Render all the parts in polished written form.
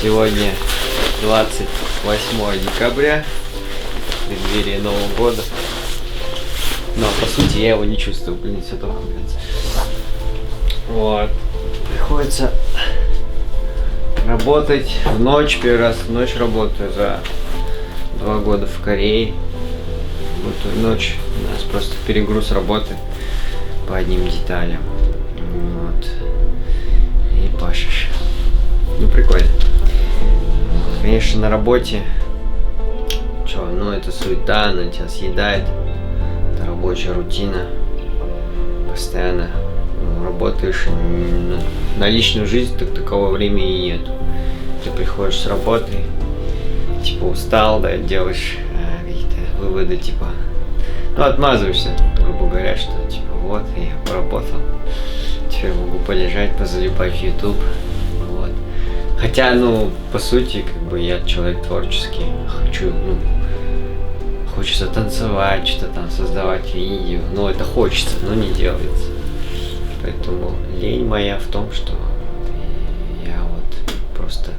Сегодня 28 декабря, в преддверии Нового года. Но по сути я его не чувствую, блин, все только в конце. Вот. Приходится работать в ночь, первый раз в ночь работаю за 2 года в Корее. Вот ночь у нас просто перегруз работы по одним деталям. Вот. И пашешь. Ну, прикольно. Конечно, на работе, это суета, она тебя съедает. Это рабочая рутина. Постоянно работаешь, на личную жизнь так такового времени нет. Ты приходишь с работы, типа устал, да, делаешь какие-то выводы, типа, отмазываешься, грубо говоря, что типа вот, я поработал, теперь могу полежать, позалипать в YouTube. Вот. Хотя, по сути, я человек творческий, хочется танцевать, что-то там создавать видео, это хочется, но не делается. Поэтому лень моя в том, что я просто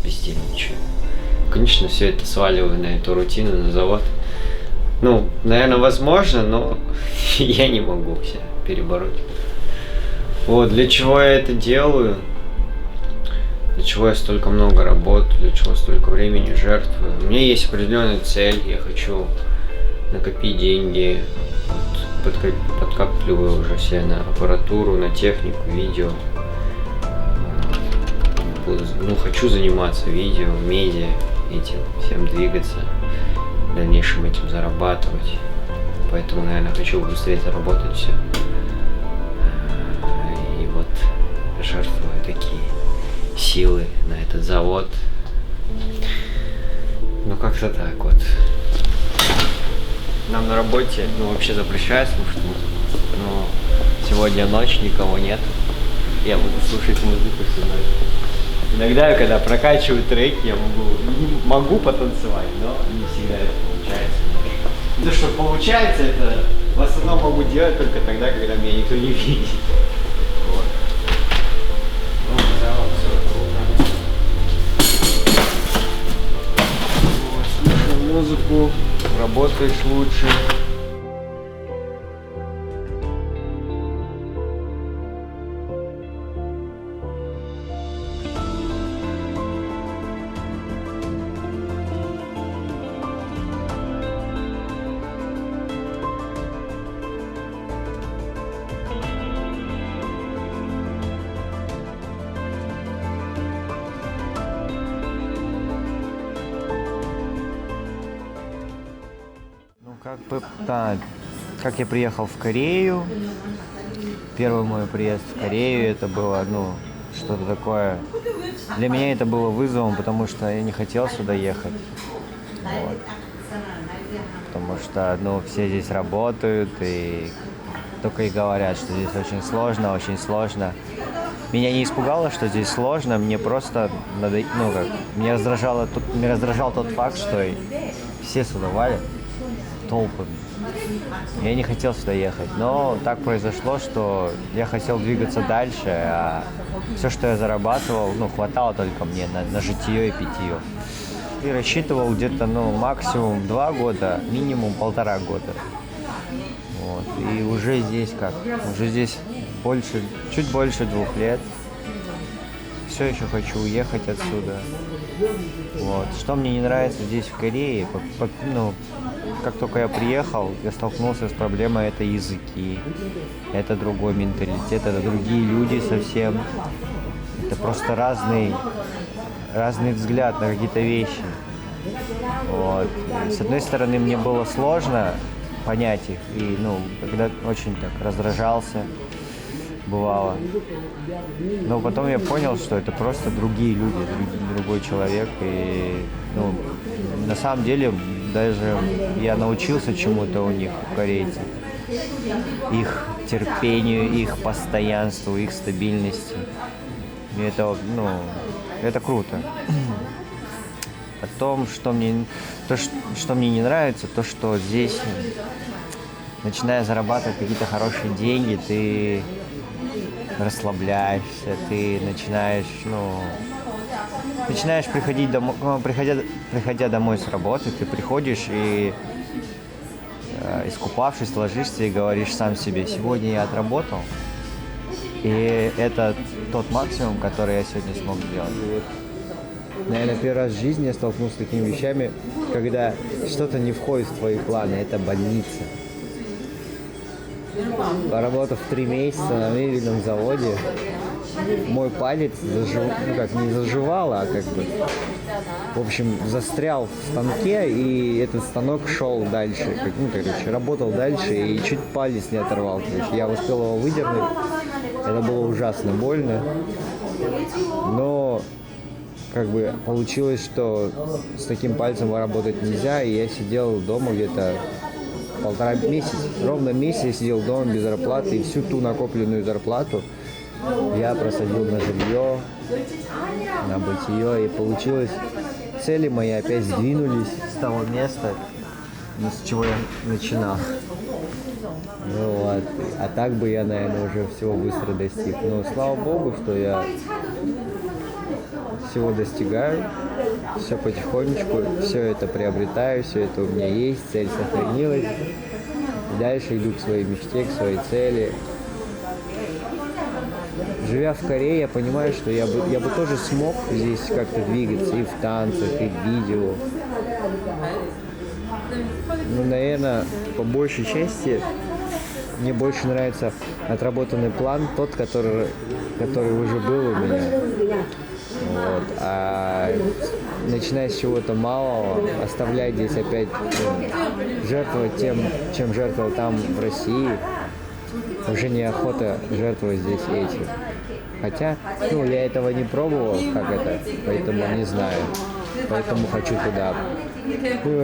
бездельничаю. Конечно, все это сваливаю на эту рутину, на завод. Наверное, возможно, но я не могу себя перебороть. Вот, для чего я это делаю? Для чего я столько много работаю, для чего столько времени жертвую? У меня есть определенная цель, я хочу накопить деньги, подкапливаю уже все на аппаратуру, на технику, видео. Хочу заниматься видео, медиа, этим всем двигаться, в дальнейшем этим зарабатывать. Поэтому, наверное, хочу быстрее заработать все. И жертвую такие силы на этот завод. Как-то так вот. Нам на работе, вообще запрещают слушать музыку. Но сегодня ночь, никого нет. Я буду слушать музыку всю ночь. Иногда, когда прокачиваю треки, я могу потанцевать, но не всегда это получается. То, что получается, это в основном могу делать только тогда, когда меня никто не видит. Вот. В целом все слушаю музыку, работаешь лучше. Как я приехал в Корею, первый мой приезд в Корею, это было, что-то такое, для меня это было вызовом, потому что я не хотел сюда ехать, вот. Потому что, все здесь работают и только и говорят, что здесь очень сложно, очень сложно. Меня не испугало, что здесь сложно, мне просто меня раздражал тот факт, что все сюда валят толпами. Я не хотел сюда ехать, но так произошло, что я хотел двигаться дальше, а все, что я зарабатывал, хватало только мне на житье и питье. И рассчитывал где-то, максимум 2 года, минимум 1,5 года. Вот. И уже здесь уже здесь чуть больше 2 лет. Все еще хочу уехать отсюда. Вот. Что мне не нравится здесь, в Корее, как только я приехал, я столкнулся с проблемой, это языки, это другой менталитет, это другие люди совсем. Это просто разный взгляд на какие-то вещи. Вот. И, с одной стороны, мне было сложно понять их, и, когда очень так раздражался, бывало. Но потом я понял, что это просто другие люди, другой человек. И, на самом деле, даже я научился чему-то у них, у корейцев. Их терпению, их постоянству, их стабильности. И это, это круто. Потом, что мне не нравится, то, что здесь, начиная зарабатывать какие-то хорошие деньги, ты расслабляешься, ты начинаешь, начинаешь приходить домой, приходя домой с работы, ты приходишь и искупавшись, ложишься и говоришь сам себе: сегодня я отработал, и это тот максимум, который я сегодня смог сделать. И вот, наверное, первый раз в жизни я столкнулся с такими вещами, когда что-то не входит в твои планы. Это больница. Поработав 3 месяца на мебельном заводе, мой палец не заживал, а как бы, в общем, застрял в станке, и этот станок шел дальше, работал дальше, и чуть палец не оторвал. Я успел его выдернуть, это было ужасно больно, но как бы получилось, что с таким пальцем работать нельзя, и я сидел дома где-то ровно месяц я сидел дома без зарплаты, и всю ту накопленную зарплату я просадил на жилье, на бытие, и получилось, цели мои опять сдвинулись с того места, с чего я начинал. Ну вот, а так бы я, наверное, уже всего быстро достиг. Но слава богу, что я всего достигаю, все потихонечку, все это приобретаю, все это у меня есть, цель сохранилась. И дальше иду к своей мечте, к своей цели. Живя в Корее, я понимаю, что я бы тоже смог здесь как-то двигаться и в танцах, и в видео. Ну, наверное, по большей части мне больше нравится отработанный план, тот, который уже был у меня. Вот. А начиная с чего-то малого, оставлять здесь опять, жертвовать тем, чем жертвовал там в России, уже неохота жертвовать здесь этим. Хотя, я этого не пробовал, поэтому не знаю. Поэтому хочу туда.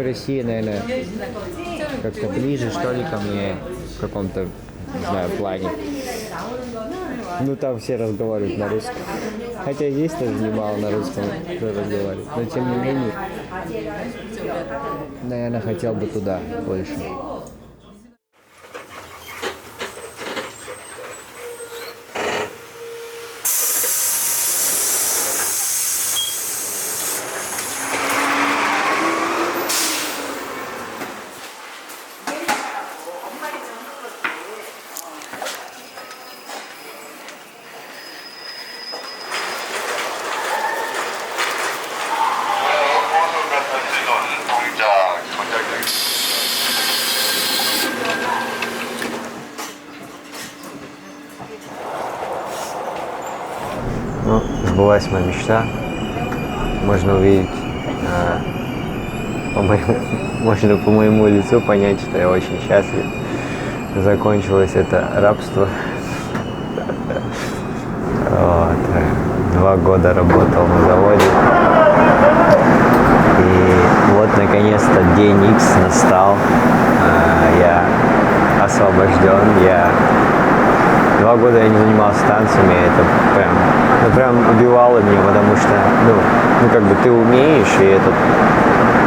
Россия, наверное, как-то ближе, что ли, ко мне в каком-то, не знаю, плане. Там все разговаривают на русском. Хотя здесь тоже немало на русском разговаривают. Но тем не менее, наверное, хотел бы туда больше. Сбылась моя мечта. Можно увидеть, можно по моему лицу понять, что я очень счастлив. Закончилось это рабство. 2 года работал на заводе. И вот наконец-то день X настал. Я освобожден. 2 года я не занимался танцами, это прям убивало меня, потому что, ты умеешь, и этот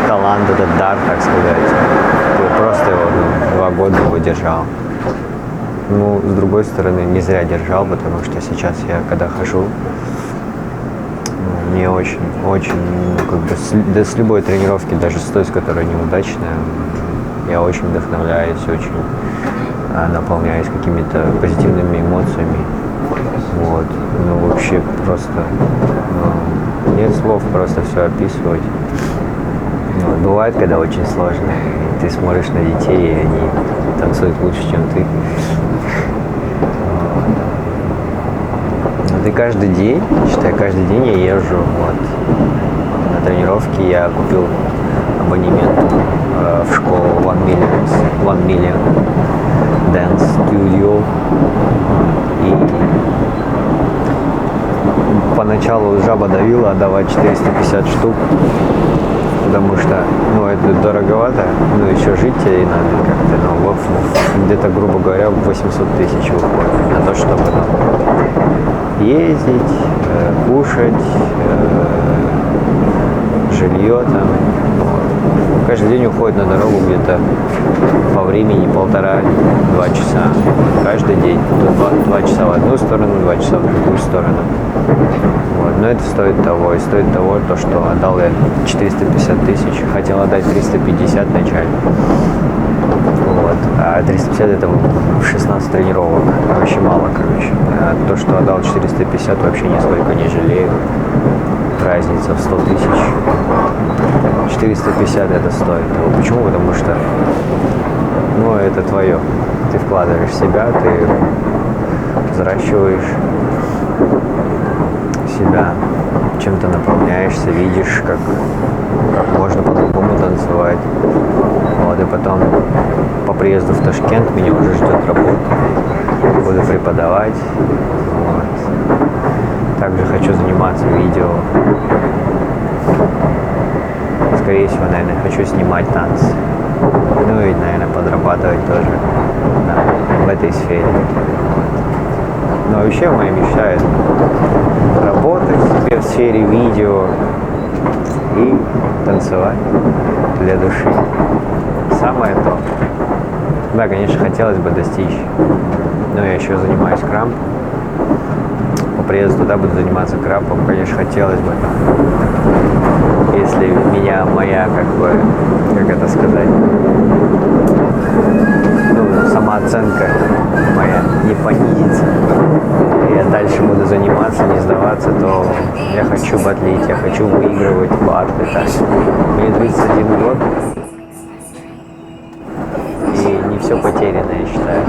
талант, этот дар, так сказать, ты просто его 2 года его держал. С другой стороны, не зря держал, потому что сейчас я, когда хожу, мне очень, с любой тренировки, даже с той, с которой неудачная, я очень вдохновляюсь, очень наполняюсь какими-то позитивными эмоциями. Вот. Вообще просто нет слов просто все описывать. Бывает, когда очень сложно. И ты смотришь на детей, и они танцуют лучше, чем ты. И каждый день я езжу на тренировки. Я купил абонемент в школу One Million Dance Studio. И поначалу жаба давила отдавать 450 штук, потому что, это дороговато, еще жить тебе надо как-то, где-то, грубо говоря, 800 тысяч уходит на то, чтобы ездить, кушать, жилье там. Каждый день уходит на дорогу где-то по времени 1,5-2 часа. Каждый день. ходить. Тут 2 часа в одну сторону, 2 часа в другую сторону. Вот. Но это стоит того. И стоит того, то, что отдал я 450 тысяч. Хотел отдать 350 вначале. Вот. А 350 это 16 тренировок. Вообще мало, короче. А то, что отдал 450, вообще нисколько не жалею. Разница в 100 тысяч. 450 это стоит. Почему? Потому что, ну, это твое. Ты вкладываешь в себя, ты взращиваешь себя, чем-то наполняешься, видишь, как можно по-другому танцевать. Вот, и потом по приезду в Ташкент меня уже ждет работа. Буду преподавать. Вот. Также хочу заниматься видео. Скорее всего, наверное, хочу снимать танцы. Ну и, наверное, подрабатывать тоже, да, в этой сфере. Но вообще моя мечта — это работать в сфере видео и танцевать для души. Самое то. Да, конечно, хотелось бы достичь. Но я еще занимаюсь крампом. По приезду туда буду заниматься крампом. Конечно, хотелось бы, если меня моя, как это сказать, ну, самооценка моя не понизится, и я дальше буду заниматься, не сдаваться, то я хочу батлить, я хочу выигрывать батлы. Мне 31 год, и не все потеряно, я считаю.